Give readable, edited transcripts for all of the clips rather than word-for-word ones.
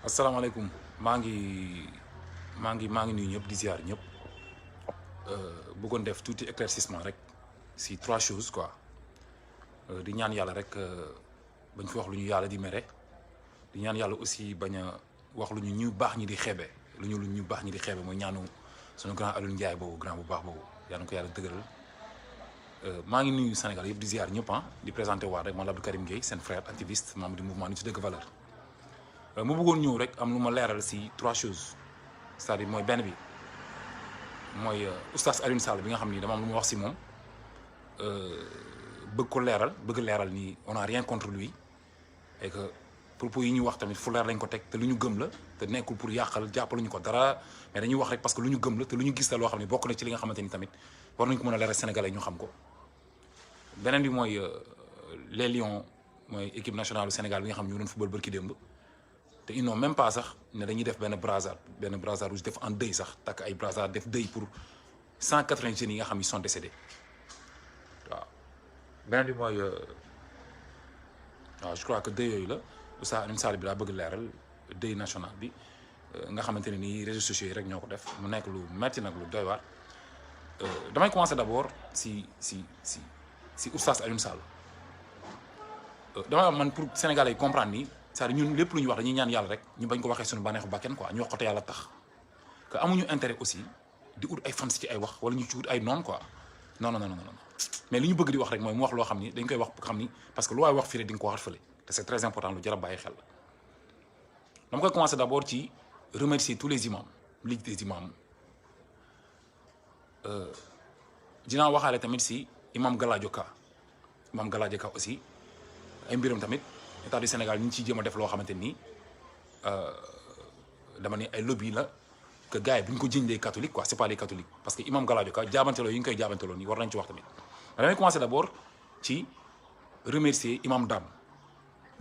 asalaamaaleykum maa ngi maa ngi nuyu ñëpp di ziar ñëpp bëggoon def tuuti éclaircissement rek si trois choses quoi di ñaan yàlla rek bañ fi wax lu ñu yàlla di mere di ñaan yàlla aussi bañ a wax lu ñu baax ñi di xeebe lu ñu baax ñi di xeebe mooy ñaanu sunu grand Alioune Ndiaye boobu grand bu baax boobu yàlla na ko yàlla dëgëral maa ngi nuyu Sénégal yëpp di ziar ñëpp di présenté waat rek man Abdou Karim Gueye seen frère activiste membre du mouvement Nittu Dëgg Valeurs mu bëggoon ñëw rek am lu ma leeral si trois choses c'est-à-dire mooy benn bi mooy oustaz Alioune Sall bi nga xam ni dama am lu ma wax si moom bëgg leeral ni on a rien contre lui et que propos yi ñuy wax tamit fu leer lañ ko teg te lu ñu gëm la te nekkul pour yàqal jàppaluñu ko dara mais dañuy wax rek parce que lu ñu gëm la te lu ñu gis la loo xam ne bokk na ci li nga xamante ni tamit war nañ ko mën a leeral Sénégalais ñu xam ko beneen bi mooy les Lions mooy équipe nationale du Sénégal bi nga xam ne ñu doon football bërki démb te ils n'ont même pas sax ne dañuy def benn brassard rouge def en deuil sax takk ay brassard def deuil pour 180 jeunes yi nga xam ils sont décédés waaw beneen bi mooy waaw je crois que deuil yooyu la Oustaz Alioune Sall bi daa bëgg leeral deuil national bi nga xamante ne nii réseaux sociaux yi rek ñoo ko def mu nekk lu metti nag lu doy waar damay commencer d'abord si Oustaz Alioune Sall damay man pour Sénégalais yi comprendre ni c'est-à-dire ñun lépp lu ñu wax dañuy ñaan yàlla rek ñu bañ ko waxee suñu bànneexu bàkken quoi ñu wax ko te yàlla tax que amuñu intérêt aussi di ut ay fans ci ay wax wala ñu ci ut ay noon quoi non mais li ñu bëgg di wax rek mooy mu wax loo xam ni dañ koy wax xam ni parce que lu waay wax fii rek di nga ko waxat fële te c'est très important lu jar a bàyyi xel la dama koy commencer d'abord ci remercier tous les imams ligue des imams dinaa waxaale tamit si imam Galadio Ka aussi ay mbiram tamit état du Sénégal ñu ngi ciy jéem a def loo xamante ni dama ne ay lobby la que gars yi bu ñu ko jiñ les catholiques quoi c'est pas les catholiques parce que imam Galadio Ka jaabanteloo yi ñu koy jaabanteloo nii war nañ ci wax tamit damay commencer d'abord ci remercier imam Dame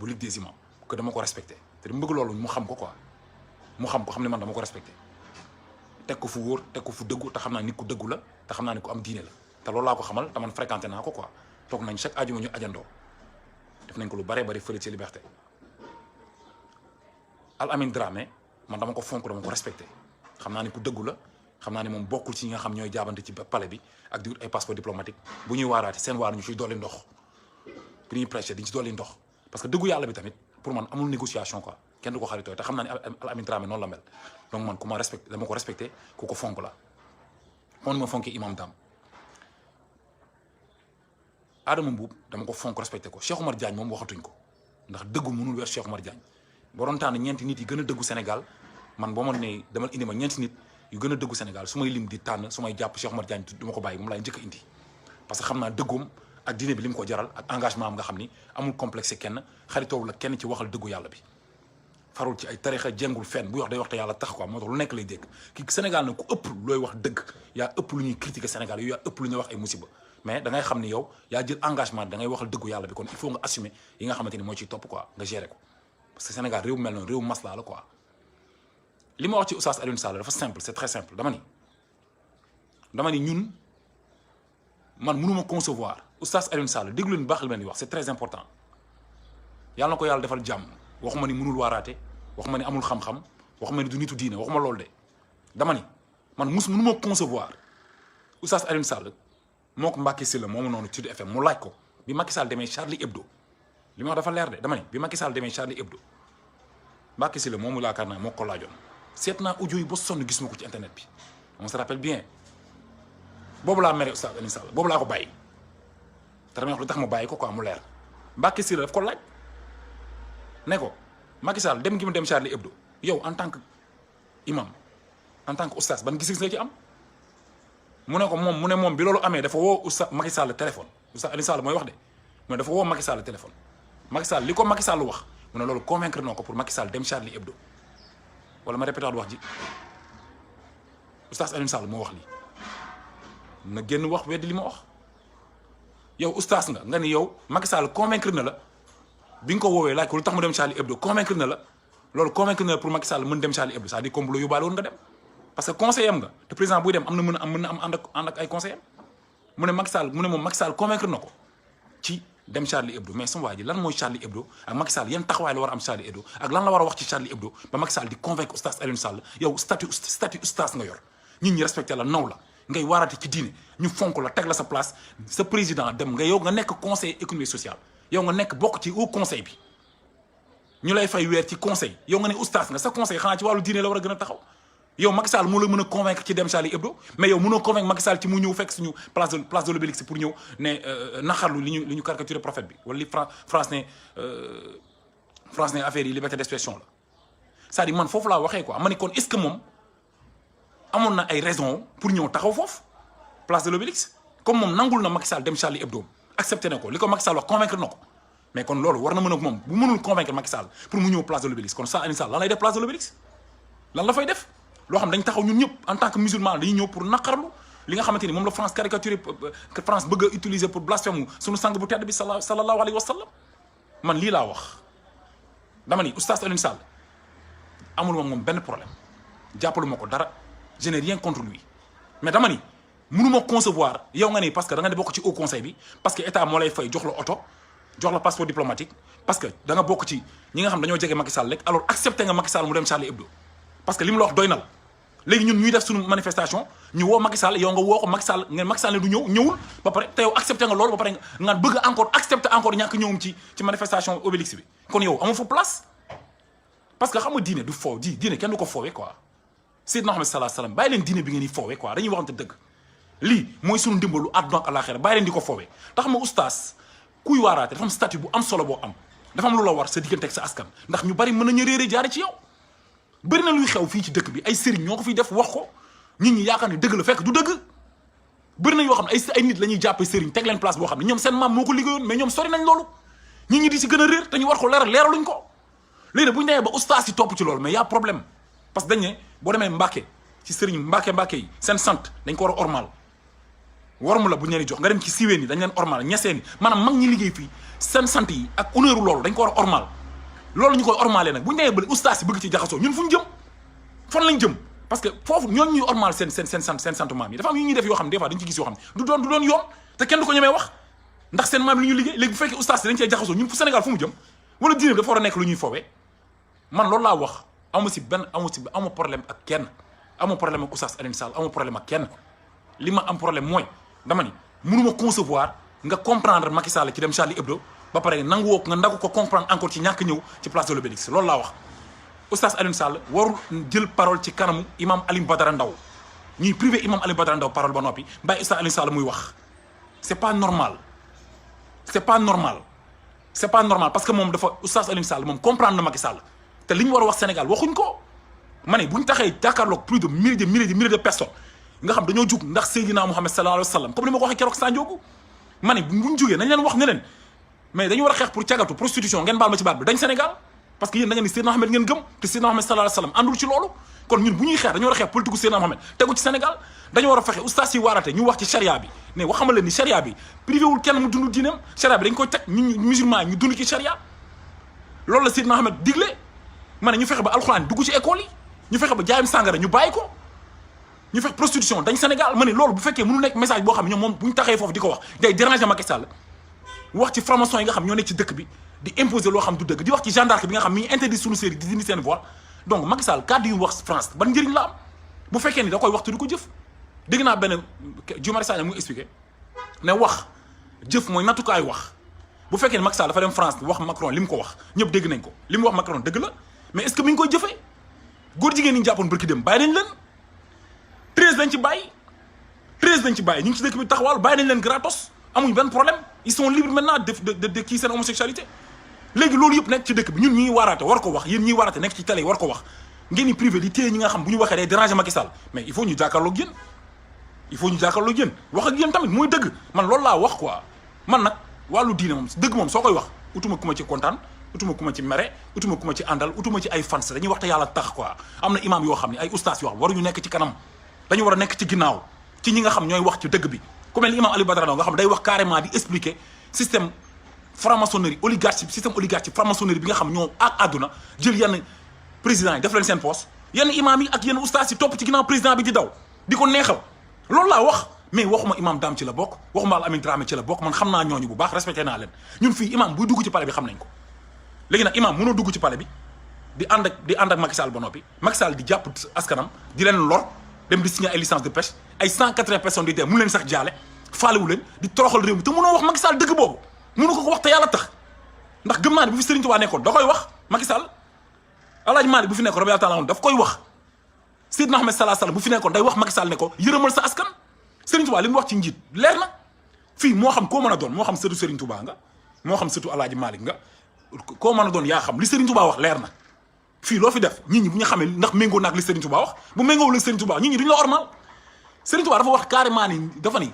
bu Ligue des imams que dama ko respecté te dama bëgg loolu mu xam ko quoi mu xam ko xam ne man dama ko respecté teg ko fu wóor teg ko fu dëggu te xam naa nit ku dëggu la te xam naa ne ku am diine la te loolu laa ko xamal te man fréquenté naa ko quoi toog nañ chaque ajuma ñu ajandoo def nañ ko lu bare bari fële ci liberté Al Amin Dramé man dama ko fonk dama ko respecté xam naa ne ku dëggu la xam naa ne moom bokkul ci ñi nga xam ñooy jaabante ci palais bi ak di wut ay passeport diplomatique bu ñuy waaraate seen waar ñu ciy dolli ndox bu ñuy prêcher diñ ci dolli ndox parce que dëggu yàlla bi tamit pour man amul négociation quoi kenn du ko xaritoo te xam naa ne Al Amin Dramé noonu la mel donc man ku ma respecté dama ko respecté ku ko fonk la kon ma fonkee imam Dame Adama Mbuub dama ko fonk respecté ko Cheikh Oumar Diagne moom waxatuñ ko ndax dëggu mënul weer Cheikh Oumar Diagne boo doon tànn ñeenti nit yi gën a dëggu Sénégal man boo ma ne dama indi ma ñeenti nit yu gën a dëggu Sénégal su may lim di tànn su may jàpp Cheikh Oumar Diagne du ma ko bàyyi moom laay njëkk a indi parce que xam naa dëggoom ak diine bi li mu ko jaral ak engagement am nga xam ni amul complexe kenn xaritoowu la kenn ci waxal dëggu yàlla bi farul ci ay tarixa jengul fenn buy wax day wax te yàlla tax quoi moo tax lu nekk lay dégg kii Sénégal nag ku ëpp looy wax dëgg yaa ëpp lu ñuy critiquer Sénégal yow yaa ëpp lu ñuy wax ay musiba mais da ngay xam ni yow yaa jël engagement da ngay waxal dëggu yàlla bi kon il faut nga assumer yi nga xamante ni moo ciy topp quoi nga gérer ko parce que Sénégal réew mel noonu réew masla la quoi li ma wax ci Oustaz Alioune Sall dafa simple c'est très simple dama ni ñun man mënuma concevoir Oustaz Alioune Sall déglu leen baax li ma leen di wax c'est très important yàlla na ko yàlla defal jàmm waxuma ni mënul waaraate waxuma ni amul xam-xam waxuma ni du nitu diine waxuma loolu de dama ni man mënuma concevoir Oustaz Alioune Sall moo ko Mbacké Sylla moomu noonu Sud FM mu laaj ko bi Macky Sall demee Charlie Hebdo li ma wax dafa leer de dama ni bi Macky Sall demee Charlie Hebdo Mbacké Sylla moomu laakaar naa moo ko laajoon seet naa audio yi ba sonn gis ma ko ci internet bi on se rappelle bien boobu laa mere Oustaz Alioune Sall boobu laa ko bàyyi te damay wax lu tax ma bàyyi ko quoi mu leer Mbacké Sylla daf ko laaj ne ko Macky Sall dem gi mu dem Charlie Hebdo yow en tant que imam en tant que oustaz ban gis-gis la ci am mu ne ko moom bi loolu amee dafa woo Oustaz Macky Sall téléphone Oustaz Alioune Sall mooy wax de mais dafa woo Macky Sall téléphone Macky Sall li ko Macky Sall wax mu ne loolu convaincre noo ko pour Macky Sall dem Charlie Hebdo wala ma répété wax ji Oustaz Alioune Sall moo wax lii na génn wax weddi li ma wax yow oustaz nga ni yow Macky Sall convaincre na la bi nga ko woowee laaj ko lu tax mu dem Charlie Hebdo convaincre na la loolu convaincre na la pour Macky Sall mën dem Charlie Hebdo c'est-à-dire comme bu la yóbbaale woon nga dem parce que conseiller am nga te président buy dem mën na am ànd ak ay conseillers mu ne Macky Sall mu ne moom Macky Sall convaincre na ko ci dem Charlie Hebdo mais sama waa ji lan mooy Charlie Hebdo ak Macky Sall yan taxawaay la war a am Charlie Hebdo ak lan la war a wax ci Charlie Hebdo ba Macky Sall di convaincre oustaz Alioune Sall yow statut oustaz nga yor nit ñi respecté la naw la ngay waaraate ci diine ñu fonk la teg la sa place sa président dem nga yow nga nekk conseil économique social yow nga nekk bokk ci haut conseil bi ñu lay fay weer ci conseil yow nga ne oustaz nga sa conseil xanaa ci wàllu diine la war a gën a taxaw yow Macky Sall moo la mën a convaincre ci dem Charlie Hebdo mais yow mënoo convaincre Macky Sall ci mu ñëw fekk suñu place de l'Obélisque pour ñëw ne naxarlu li ñu caricaturé prophète bi wala li France ne affaire yi liberté d'expression la c'est-à-dire man foofu laa waxee quoi ma ne kon est-ce que moom amoon na ay raison pour ñëw taxaw foofu place de l'Obélisque comme moom nangul na Macky Sall dem Charlie Hebdo accepté na ko li ko Macky Sall wax convaincre na ko mais kon loolu war na mën a moom bu mënul convaincre Macky Sall pour mu ñëw place de l'Obélisque kon Alioune Sall lan lay def place de l'Obélisque lan la fay def loo xam dañ taxaw ñun ñëpp en tant que musulman dañuy ñëw pour naqarlu li nga xamante ni moom la France caricaturé France bëgg a utiliser pour blasphème suñu sang bu tedd bi sallallahu alayhi wa sallam man lii laa wax dama ni oustaz Alioune Sall amul moom benn problème jàppalu ma ko dara je n'ai rien contre lui mais dama ni mënuma concevoir yow nga ni parce que da nga di bokk ci haut conseil bi parce que état moo lay fay jox la oto jox la passeport diplomatique parce que da nga bokk ci ñi nga xam dañoo jege Macky Sall rek alors accepté nga Macky Sall mu dem Charlie Hebdo parce que li mu la wax doy na la léegi ñun ñuy def suñu manifestation ñu woo Macky Sall yow nga woo ko Macky Sall ngeen Macky Sall ne du ñëwul ba pare te yow accepté nga loolu ba pare nga bëgg encore accepté encore ñàkk ñëwum ci manifestation Obélisque bi kon yow amoo fa place parce que xam nga diine du foo diine kenn du ko foowee quoi Seydina Muhammad sallallahu alayhi wasallam bàyyi leen diine bi ngeen di foowee quoi dañuy waxante dëgg lii mooy suñu ndimbalu àdduna ak àllaaxira bàyyi leen di ko foowee tax ma oustaz kuy waaraate dafa am statut bu am solo boo am dafa am lu la war sa diggante ak sa askan ndax ñu bari mën nañu réeré jaare ci yow bëri na luy xew fii ci dëkk bi ay sëriñ ñoo ko fiy def wax ko nit ñi yaakaar ne dëgg la fekk du dëgg bëri na yoo xam ne ay nit la ñuy jàppee sëriñ teg leen place boo xam ne ñoom seen maam moo ko liggéeyoon mais ñoom sori nañ loolu nit ñi di si gën a réer te ñu war ko leeraluñ ko léegi nag bu ñu demee ba ustaas yi topp ci loolu mais y a problème parce que dañ ne boo demee Mbàkke ci sëriñ Mbàkke yi seen sant dañ ko war a ormal warmu la bu ñu leen di jox nga dem ci siween yi dañ leen ormal ñeseen yi maanaam mag ñi liggéey fii seen sant yi ak honneur loolu dañ ko war a ormal loolu ñu koy ormalé nag bu ñu demee ba ustaas yi bëgg ci jaxasoo ñun fu ñu jëm fan lañ jëm parce que foofu ñooñu ñuy ormal seen sant maam yi dafa am yu ñuy def yoo xam ne des fois dañ ci gis yoo xam ne du doon yoon te kenn du ko ñemee wax ndax seen maam li ñu liggéey léegi bu fekkee ustaas yi dañ cee jaxasoo ñun fu Sénégal fu mu jëm wala diine dafa war a nekk lu ñuy foowee man loolu laa wax amu problème ak kenn amu problème ak oustaz Alioune Sall amu problème ak kenn li ma am problème mooy dama ni mënuma concevoir nga comprendre Macky Sall ci dem Charlie Hebdo ba pare nangu nga ndagu ko comprendre encore ci ñàkk ñëw ci place de l'Obélisque loolu laa wax oustaz Alioune Sall warul jël parole ci kanamu imam Alioune Badara Ndao ñuy privé imam Alioune Badara Ndao parole ba noppi bàyyi oustaz Alioune Sall muy wax c'est pas normal parce que moom dafa oustaz Alioune Sall moom comprendre na Macky Sall te li ñu war a wax Sénégal waxuñ ko ma ne bu ñu taxee jàkkaarloog plus de milliers de personnes nga xam dañoo jug ndax Seydina Muhammad sallallahu alayhi wa sallam comme ni ma ko waxee keroog Sa Ndiogou ma ne bu ñu jugee nañ leen wax ne leen mais dañu war a xeex pour cagatu prostitution ngeen baal ma ci baat bi dañ Sénégal parce que yéen da ngeen ni Seydina Muhammad ngeen gëm te Seydina Muhammad sallallahu alayhi wa sallam àndul ci loolu kon ñun bu ñuy xeex dañu war a xeex politique Seydina Muhammad tegu ci Sénégal dañu war a fexe oustaz yi waarate ñu wax ci charia bi ne waxama leen ni charia bi privé wul kenn mu dund diineem charia bi dañ koy teg ñun musulman ñu dund ci charia loolu la Seydina Muhammad digle ma ne ñu fexe ba alxuraan dugg ci école yi ñu fexe ba jaayam sàngara ñu bàyyi ko ñu fexe prostitution dañ Sénégal ma ne loolu bu fekkee mënu nekk message boo xam ne ñoom moom bu ñu taxee foofu di ko wax day déranger Macky Sall wax ci franc-maçon yi nga xam ñoo nekk ci dëkk bi di imposer loo xam du dëgg di wax ci gendarme bi nga xam mi ngi interdit suñu série di dindi seen voix donc Macky Sall kàddu yu wax France ban njëriñ la am bu fekkee ni da koy wax te du ko jëf dégg naa benn Guy Marius Sagna muy expliqué ne wax jëf mooy nattukaay wax bu fekkee ni Macky Sall dafa dem France wax Macron li mu ko wax ñëpp dégg nañ ko li mu wax Macron dëgg la mais est-ce que mi ngi koy jëfee góor jigéen ñi ñu jàppoon barki dem bàyyi nañ leen 13 lañ ci bàyyi ñu ngi ci dëkk bi taxawal bàyyi nañ leen gratos amuñ benn problème ils sont libres maintenant de kii seen homosexualité léegi loolu yëpp nekk ci dëkk bi ñun ñuy waaraate war ko wax yéen ñuy waaraate nekk ci télé yi war ko wax ngeen ni privé di téye ñi nga xam bu ñu waxee day déranger Macky Sall mais il faut ñu jàkkaarloog yéen wax ak yéen tamit mooy dëgg man loolu laa wax quoi man nag wàllu diine moom dëgg moom soo koy wax utuma ku ma ci kontaan utuma ku ma ci mere utuma ku ma ci àndal utuma ci ay fans dañuy wax te yàlla tax quoi am na imam yoo xam ne ay ustaas yoo xam waruñu nekk ci kanam dañu war a nekk ci ginnaaw ci ñi nga xam ñooy wax ci dëgg bi ku mel ni imam Aliou Badara Ndao nga xam day wax carrément di expliquer système franc-maçonnerie oligarchie système oligarchie franc-maçonnerie bi nga xam ñoo ak àdduna jël yenn président yi def leen seen poste yenn imam yi ak yenn ustaas yi topp ci ginnaaw président bi di daw di ko neexal loolu laa wax mais waxuma imam Dame ci la bokk waxuma Al Amine Dramé ci la bokk man xam naa ñooñu bu baax respecté naa leen ñun fii imam buy dugg ci palais bi xam nañ ko léegi nag imam mënoo dugg ci palais bi di ànd ak Macky Sall ba noppi Macky Sall di jàpp askanam di leen lor dem di signer ay licence de pêche ay 180 personnes di dee mu leen sax jaale faalewu leen di toroxal réew mi te mënoo wax Macky Sall dëgg boobu mënu ko wax te yàlla tax ndax gëm naa ne bu fi Serigne Touba nekkoon da koy wax Macky Sall Alaaji Malick bu fi nekkoon rabbi taala daf koy wax Seydina Ahmed sallallahu alayhi wasallam bu fi nekkoon day wax Macky Sall ne ko yërëmal sa askan Serigne Touba li mu wax ci njiit leer na fii moo xam koo mën a doon moo xam sëtu Serigne Touba nga moo xam sëtu Alaaji Malick nga koo mën a doon yaa xam li Serigne Touba wax leer na fii loo fi def nit ñi bu ñu xamee ndax méngoo naag li Serigne Touba wax bu méngoo la Serigne Touba nit ñi duñu la ormal Serigne Touba dafa wax carrément ni dafa ni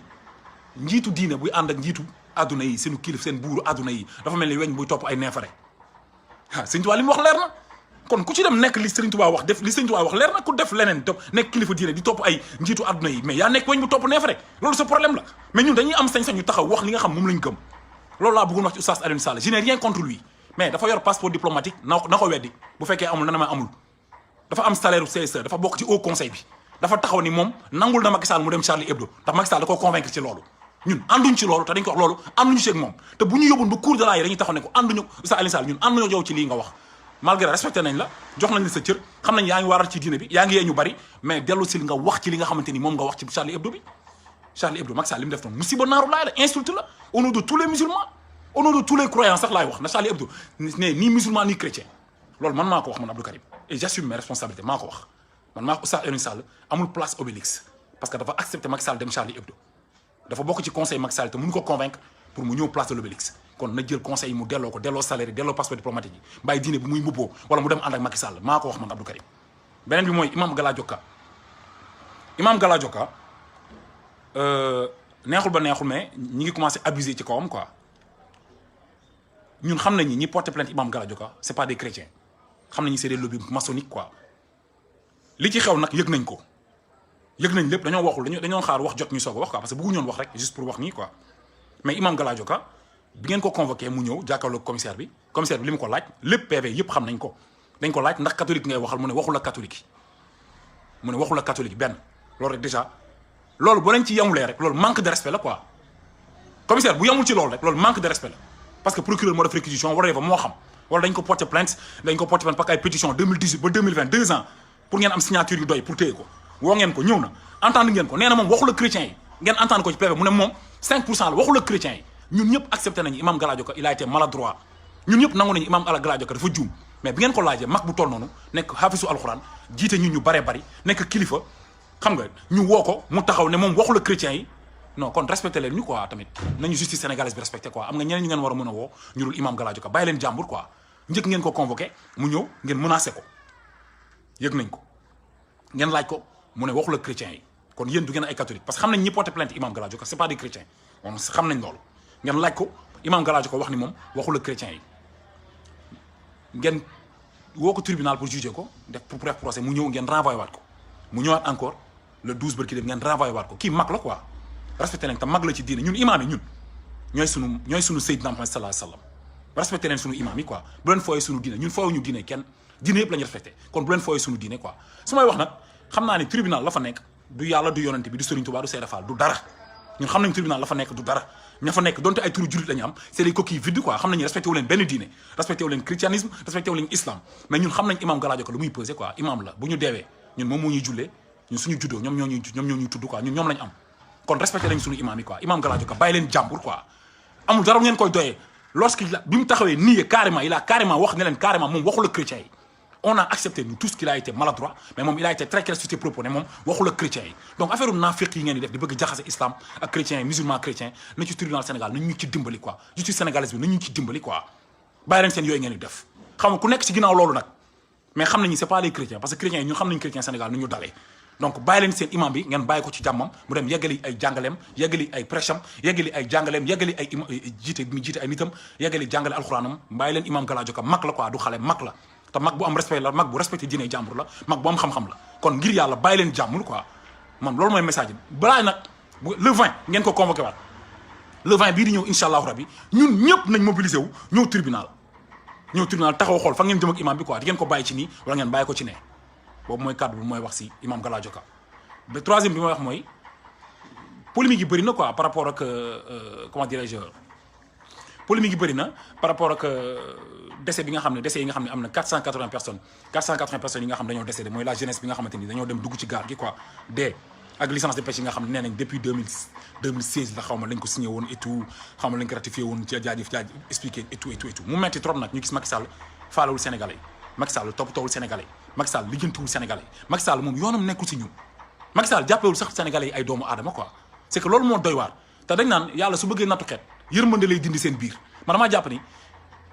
njiitu diine buy ànd ak njiitu adduna yi seenu kilif seen buuru adduna yi dafa mel ni weñ buy topp ay neefare ah Serigne Touba li mu wax leer na kon ku ci dem nekk li Serigne Touba wax def li Serigne Touba wax leer na ku def leneen topp nekk kilifa diine di topp ay njiitu adduna yi mais yaa nekk weñ bu topp neefare loolu sa problème la mais ñun dañuy am sañ-sañ ñu taxaw wax li nga xam moom lañ gëm loolu laa bëggoon wax ci Oustaz Alioune Sall je n'ai rien contre lui mais dafa yor passeport diplomatique na ko weddi bu fekkee amul na ma amul dafa am salaire CSE dafa bokk ci haut conseil bi dafa taxaw ni moom nangul na Macky Sall mu dem Charlie Hebdo ndax Macky Sall da koo convaincre ci loolu ñun ànduñ ci loolu te dañ ko wax loolu ànduñu ci ak moom te bu ñu yóbbuwoon ba cour de la yi dañuy taxaw ne ko ànduñu Oustaz Alioune Sall ñun ànduñu yow ci lii nga wax malgré respecté nañ la jox nañ la sa cër xam nañ yaa ngi waral ci diine bi yaa ngi yee ñu bari mais dellu si li nga wax ci li nga xamante ni moom nga wax ci Charlie Hebdo bi Charlie Hebdo Macky Sall li mu def noonu musiba naaru laay la insulte la au nom de tous les musulmans au nom de tous les croyants sax laay wax na Charlie Hebdo ne ni musulman ni chrétien loolu man maa ko wax man Abdou Karim et j'assume mes responsabilités maa ko wax man maa ko Oustaz Alioune Sall amul place Obélix parce que dafa accepté Macky Sall dem Charlie Hebdo dafa bokk ci conseil Macky Sall te mënu ko convaincre pour mu ñëw place de l'Obélix kon na jël conseil mu delloo ko delloo salaire delloo passeport diplomatique yi bàyyi diine bi muy mbubboo wala mu dem ànd ak Macky Sall maa ko wax man Abdou Karim beneen bi mooy imam Gala Dioka neexul ba neexul mais ñi ngi commencé abuser ci kawam quoi ñun xam nañu ñi porter plainte imam Gala Dioka c'est pas des chrétiens xam nañu c'est des lobbies maçonniques quoi li ci xew nag yëg nañ ko yëg nañ lépp dañoo waxul dañoo xaar wax jot ñu soog a wax quoi parce que bëggu ñoon wax rek juste pour wax nii quoi mais imam Gala Dioka bi ngeen ko convoqué mu ñëw jàkkaarloog commissaire bi li mu ko laaj lépp PV yëpp xam nañ ko dañ ko laaj ndax catholique ngay waxal mu ne waxul ak catholique mu ne waxul ak catholique benn loolu rek déjà loolu boo leen ci yamulee rek loolu manque de respect la quoi commissaire bu yamul ci loolu rek loolu manque de respect la parce que procureur moo def réquisition war a defa moo xam wala dañ ko porter plainte parce que ay pétition 2018 ba 2020 2 ans pour ngeen am signature yu doy pour téye ko woo ngeen ko ñëw na entendre ngeen ko nee na moom waxul ak chrétiens yi ngeen entendre ko ci PV mu ne moom 5% la waxul ak chrétiens yi ñun ñëpp accepté nañu imam Gala Dioka il a été maladroit ñun ñëpp nangu nañu imam Gala Dioka dafa juum mais bi ngeen ko laajee mag bu toll noonu nekk xaafisu alxuraan jiite ñun ñu baree bari nekk kilifa xam nga ñu woo ko mu taxaw ne moom waxul ak chrétiens yi non kon respecté leen ñu quoi tamit nañu justice sénégalaise bi respecté quoi am nga ñeneen ñu ngeen war a mën a woo ñu dul imam Gala Dioka bàyyi leen jàmbur quoi njëkk ngeen ko convoqué mu ñëw ngeen menacé ko yëg nañ ko ngeen laaj ko mu ne waxul ak chrétiens yi kon yéen du ngeen ay catholique parce que xam nañ ñi porté plainte imam Gala Dioka c'est pas des chrétiens moom xam nañ loolu ngeen laaj ko imam Gala Dioka wax ni moom waxul ak chrétiens yi ngeen woo ko tribunal pour juger ko def pour bref procès mu ñëw ngeen renvoyé waat ko mu ñëwaat encore le 12 barki dem ngeen renvoyé waat ko kii mag la quoi respecté leen te mag la ci diine ñun imam yi ñun ñooy sunu Seydina Muhammad sallallahu alayhi wasallam respecté leen sunu imam yi quoi bu leen fooyee sunu diine ñun fooyuñu diine kenn diine yëpp la ñu respecté kon bu leen fooyee sunu diine quoi su may wax nag xam naa ne tribunal la fa nekk du yàlla du yonente bi du Serigne Touba du Seydou Fall du dara ñun xam nañ tribunal la fa nekk du dara ña fa nekk donte ay turu jullit la ñu am c'est des coquilles vides quoi xam nañu respecté wu leen benn diine respecté wu leen christianisme respecté wu leen islam mais ñun xam nañ imam Gala Dioka lu muy pesé quoi imam la bu ñu deewee ñun moom moo ñuy jullee ñun suñu juddoo ñoom ñoo ñuy tudd quoi ñun ñoom lañ am kon respecté lañ suñu imam yi quoi imam Gala Dioka bàyyi leen jàmbur quoi amul dara ngeen koy doyee lorsque bi mu taxawee nié carrément il a carrément wax ne leen carrément moom waxul ak chrétiens yi on a accepté nous tous qu'il a été maladroit mais moom il a été très clair sur ses propos ne moom waxul ak chrétiens yi donc affaire naafiq yi ngeen di def di bëgg jaxase islam ak chrétiens yi musulman chrétien na ci tribunal Sénégal nañ ñu ci dimbali quoi justice sénégalaise bi nañ ñu ci dimbali quoi bàyyi leen seen yooyu ngeen di def xam nga ku nekk ci ginnaaw loolu nag mais xam nañu c'est pas les chrétiens parce que chrétiens yi ñun xam nañu chrétien Sénégal nu ñu dalee donc bàyyi leen seen imam bi ngeen bàyyi ko ci jàmmam mu dem yeggali ay jàngaleem yeggali ay prêcham yeggali ay jàngaleem yeggali ay jiite mi jiite ay nitam yeggali jàngale alxuraanam bàyyi leen imam Gala Dioka mag la quoi du xale mag la te mag bu am respect la mag bu respecté diine jàmbur la mag bu am xam-xam la kon ngir yàlla bàyyi leen jàmmul quoi man loolu mooy message bi balaa nag le 20 ngeen ko convoqué waat le 20 bii di ñëw incha allahu rabi ñun ñëpp nañ mobilisé wu ñëw tribunal taxaw xool fa ngeen jëm ak imam bi quoi di ngeen ko bàyyi ci nii wala ngeen bàyyi ko ci ne boobu mooy kàddu bi mooy wax si imam Gala Dioka ba troisième bi may wax mooy polémique yi bëri na quoi par rapport ak comment dirais-je polémique yi bëri na par rapport ak décès bi nga xam ne décès yi nga xam ne am na 480 personnes yi nga xam dañoo décédé mooy la jeunesse bi nga xamante ni dañoo dem dugg ci gaal gi quoi dee ak licence de pêche yi nga xam ne nee nañ depuis 2016 la xaw ma lañ ko signé woon et tout xaw ma lañ ko ratifié woon ci jaajëf expliqué et tout mu metti trop nag ñu gis Macky Sall faalawul sénégalais Macky Sall toppatoowul sénégalais Macky Sall lijjantiwul sénégalais Macky Sall moom yoonam nekkul si ñun Macky Sall jàppewul sax sénégalais yi ay doomu aadama quoi c'est que loolu moo doy waar te dañ naan yàlla su bëggee nattu xeet yërmande lay dindi seen biir man damaa jàpp ni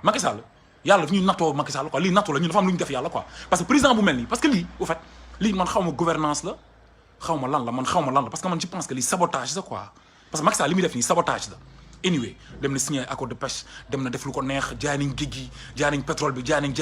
Macky Sall yàlla daf ñuy nattoo Macky Sall quoi lii nattu la ñun dafa am lu ñu def yàlla quoi parce que président bu mel nii parce que lii au fait lii man xaw ma gouvernance la xaw ma lan la parce que man je pense que lii sabotage la quoi parce que Macky Sall li muy def nii sabotage la anyway dem na signé accord de pêche dem na def lu ko neex jaay nañ géej gi jaay nañ pétrole bi jaay nañ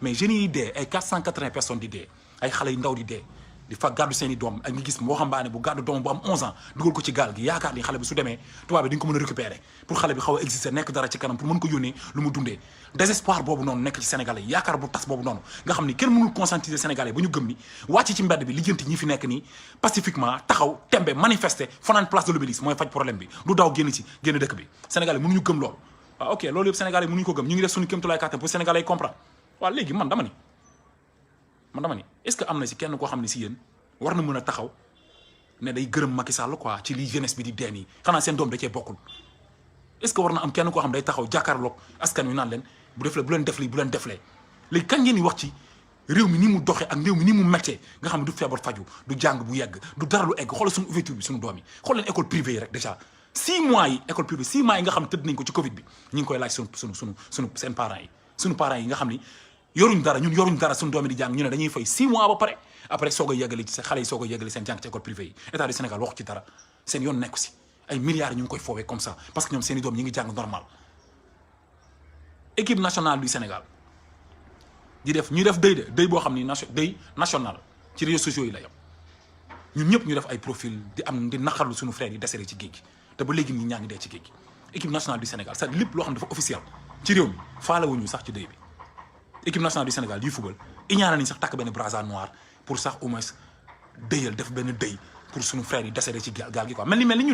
mais jeunes yi dee ay 480 personnes di dee ay xale yu ndaw di dee di fa gàddu seen i doom ak nga gis moo xambaane bu gàddu doom bu am 11 ans dugal ko ci gaal gi yaakaar ni xale bi su demee tubaab bi dañ ko mën a récupérer pour xale bi xaw a exister nekk dara ci kanam pour mën ko yónnee lu mu dundee désespoir boobu noonu nekk ci sénégalais yi yaakaar bu tas boobu noonu nga xam ni kenn mënul conscientiser sénégalais ba ñu gëm ni wàcc ci mbedd bi lijjanti ñi fi nekk nii pacifiquement taxaw tembe manifester fanaan place de l'Obélisque mooy faj problème bi du daw génn dëkk bi sénégalais mënuñu gëm loolu waaw ok loolu yëpp sénégalais mënuñu ko gëm ñu ngi def suñu kéemtulaay kàttan pour sénégalais yi comprendre waaw léegi man dama ni est-ce que am na si kenn koo xam ne si yéen war na mën a taxaw ne day gërëm Macky Sall quoi ci lii jeunesse bi di dee nii xanaa seen doom da cee bokkul est-ce que war na am kenn koo xam day taxaw jàkkaarloog askan wi naan leen bu leen def lii bu leen deflee léegi kañ ngeen di wax ci réew mi ni mu doxee ak réew mi ni mu méttee nga xam ne du feebar faju du jàng bu yegg du dara lu egg xoolal suñu ouverture bi suñu doom yi xool leen école privée yi rek déjà 6 mois yi école privée 6 mois yi nga xam ne tëdd nañ ko ci Covid bi ñu ngi koy laaj seen parents yi suñu parents yi nga xam ni yoruñ dara suñu doom yi di jàng ñu ne dañuy fay 6 mois ba pare après soog a yeggali ci xale yi soog a yeggali seen jàng ci école privée yi état du Sénégal waxu ci dara seen yoon nekku si ay milliards ñu ngi koy foowee comme ça parce que ñoom seen i doom ñi ngi jàng normal équipe nationale du Sénégal ñuy def dëy boo xam ni dëy national ci réseaux sociaux yi la yam ñun ñëpp ñu def ay profil di naqarlu suñu frères yi décédé ci géej gi te ba léegi ñi ñaa ngi dee ci géej gi équipe nationale du Sénégal c'est lépp loo xam ne dafa officiel ci réew mi faalewuñu sax ci dëy bi équipe nationale du Sénégal di football iñaana nañ sax takk benn brassard noir pour sax au moins dëyal def benn dëy pour suñu frères yi décédé ci gaal gi quoi mel ni ñu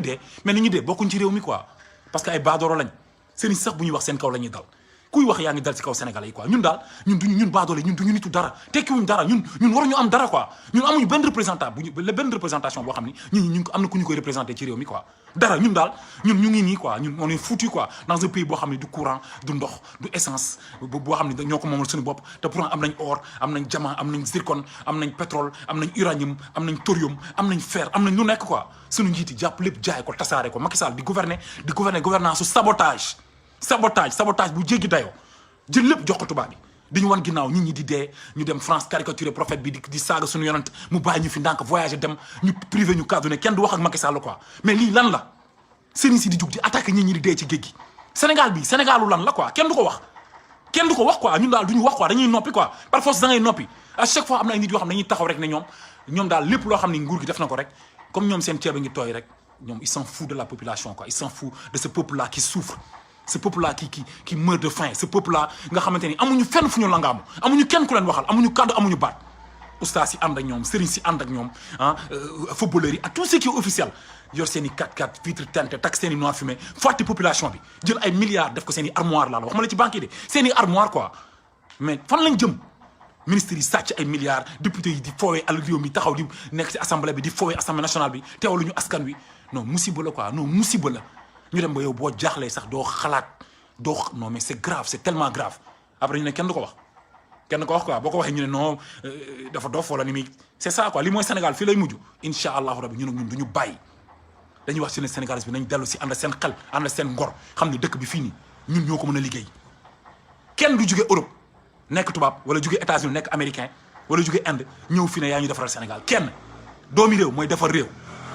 dee bokkuñ ci réew mi quoi parce que ay baadoolo lañ seen sax bu ñuy wax seen kaw la ñuy dal kuy wax yaa ngi dal ci kaw Sénégalais yi quoi ñun daal ñun baadoole ñun duñu nitu dara tekkiwuñ dara ñun waruñu am dara quoi ñun amuñu benn représentation boo xam ni ñu am na ku ñu koy représenté ci réew mi quoi dara ñun daal ñun ñu ngi nii quoi ñun on est foutu quoi dans un pays boo xam ne du courant du ndox du essence boo xam ne ñoo ko moomal suñu bopp te pourtant am nañ or am nañ diamant am nañ zircon am nañ pétrole am nañ uranium am nañ thorium am nañ fer am nañ lu nekk quoi suñu njiiti jàpp lépp jaay ko tasaare ko Macky Sall di gouverner gouvernance su sabotage bu jéggi dayoo jël lépp jox ko tubaab bi dañu wan ginnaaw nit ñi di dee ñu dem France caricaturé prophète bi di saaga suñu yonent mu bàyyi ñu fi ndànk voyager dem ñu privé ñu kaddu ne kenn du wax ak Macky Sall quoi mais lii lan la sëriñ si di jug di attaqué nit ñi di dee ci géej gi Sénégalu lan la quoi kenn du ko wax quoi ñun daal duñu wax quoi dañuy noppi quoi par force da ngay noppi à chaque fois am na ay nit yoo xam ne dañuy taxaw rek ne ñoom daal lépp loo xam ne nguur gi def na ko rek comme ñoom seen ceeb a ngi tooy rek ñoom ils s'en foutent de la population quoi ils s'en foutent de ce peuple là qui souffre ce peuple là qui meurt de faim ce peuple là nga xamante ni amuñu fenn fu ñu langaamu amuñu kenn ku leen waxal amuñu kàddu amuñu baat ustaas yi ànd ak ñoom sëriñ si ànd ak ñoom footballeurs yi ak tout ce qui est officiel yor seen i 4x4 vitre teintée tak seen i noir fumé fàtte population bi jël ay milliards def ko seen i armoire laa la wax ma la ci banque yi de seen i armoire quoi mais fan lañ jëm ministres yi sàcc ay milliards députés yi di foowee al réew mi taxaw di nekk ci assemblée bi di foowee assemblée nationale bi teewlu ñu askan wi non musiba la quoi non musiba la ñu dem ba yow boo jaaxlee sax doo xalaat non mais c'est grave c'est tellement grave après ñu ne kenn du ko wax quoi boo ko waxee ñu ne non dafa dof wala ni muy c'est ça quoi li mooy Sénégal fii lay mujj incha allahu rabbi ñun ak ñun du ñu bàyyi dañuy wax ci ne Sénégalais bi nañ dellu si ànd seen xel ànd seen ngor xam ne dëkk bi fii nii ñun ñoo ko mën a liggéey kenn du jóge Europe nekk tubaab wala jóge États-Unis nekk américain wala jóge Inde ñëw fii ne yaa ñu defaral Sénégal kenn doomi réew mooy defar réew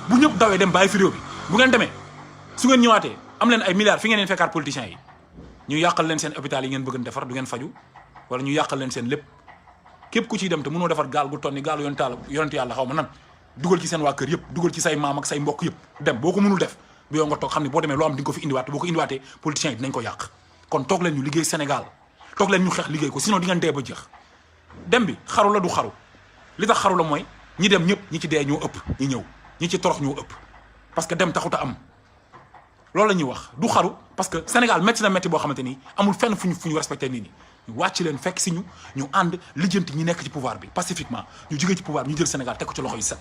bu ñëpp dawee dem bàyyi fi réew bi bu ngeen demee su ngeen ñëwaatee am leen ay milliards fi ngeen leen fekkaat politiciens yi ñu yàqal leen seen hôpital yi ngeen bëgg defar du ngeen faju wala ñu yàqal leen seen lépp képp ku ciy dem te mënoo defar gaal gu tonni gaalu yonent yàlla xaw ma nan dugal ci seen waa kër yëpp dugal ci say maam ak say mbokk yëpp dem boo ko mënul def bu yow nga toog xam ne boo demee loo am di nga ko fi indiwaat boo ko indiwaatee politiciens yi dinañ ko yàq kon toog leen ñu liggéey Sénégal toog leen ñu xeex liggéey ko sinon di ngeen dee ba jeex dem bi xaru la du xaru li tax xaru la mooy ñi dem ñëpp ñi ci dee ñoo ëpp ñi ñëw ñi ci torox ñoo ëpp parce que dem taxut a am loolu la ñuy wax du xaru parce que Sénégal métti na métti boo xamante ni amul fenn fu ñu respecté nit ñi ñu wàcc leen fekk si ñu ànd lijjanti ñi nekk ci pouvoir bi pacifiquement ñu jógee ci pouvoir bi ñu jël Sénégal teg ko ci loxo yi set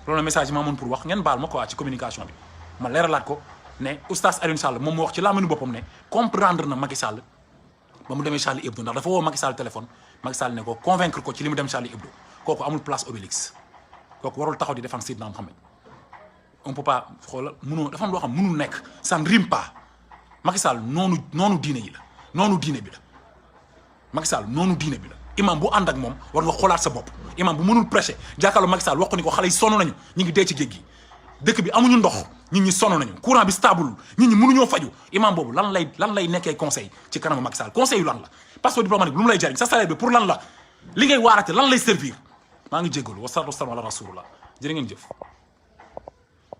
loolu message yi ma amoon pour wax ngeen baal ma quoi ci communication bi ma leeralaat ko ne oustaz Alioune Sall moom moo wax ci làmmiñu boppam ne comprendre na Macky Sall ba mu demee Charlie Hebdo ndax dafa woo Macky Sall téléphone Macky Sall ne ko convaincre ko ci li mu dem Charlie Hebdo kooku amul place Obélix kooku warul taxaw di défendre Seydina Mohamed on peut pas xoolal munoo dafa am loo xam munul nekk ça ne rime pas Macky Sall noonu diine yi la noonu diine bi la Macky Sall noonu diine bi la imam bu ànd ak moom war nga xoolaat sa bopp imam bu mënul prêcher jàkkaarloo Macky Sall wax ko ni ko xale yi sonn nañu ñu ngi dee ci géej gi dëkk bi amuñu ndox nit ñi sonn nañu courant bi stable nit ñi mënuñoo faju imam boobu lan lay nekkee conseil ci kanamu Macky Sall conseil yu lan la passeport diplomatique lu mu lay jariñ sa salaire bi pour lan la li ngay waarate lan lay servir maa ngi jéggalu wasalaatu wasalaam ala rasulullah jërë ngeen jëf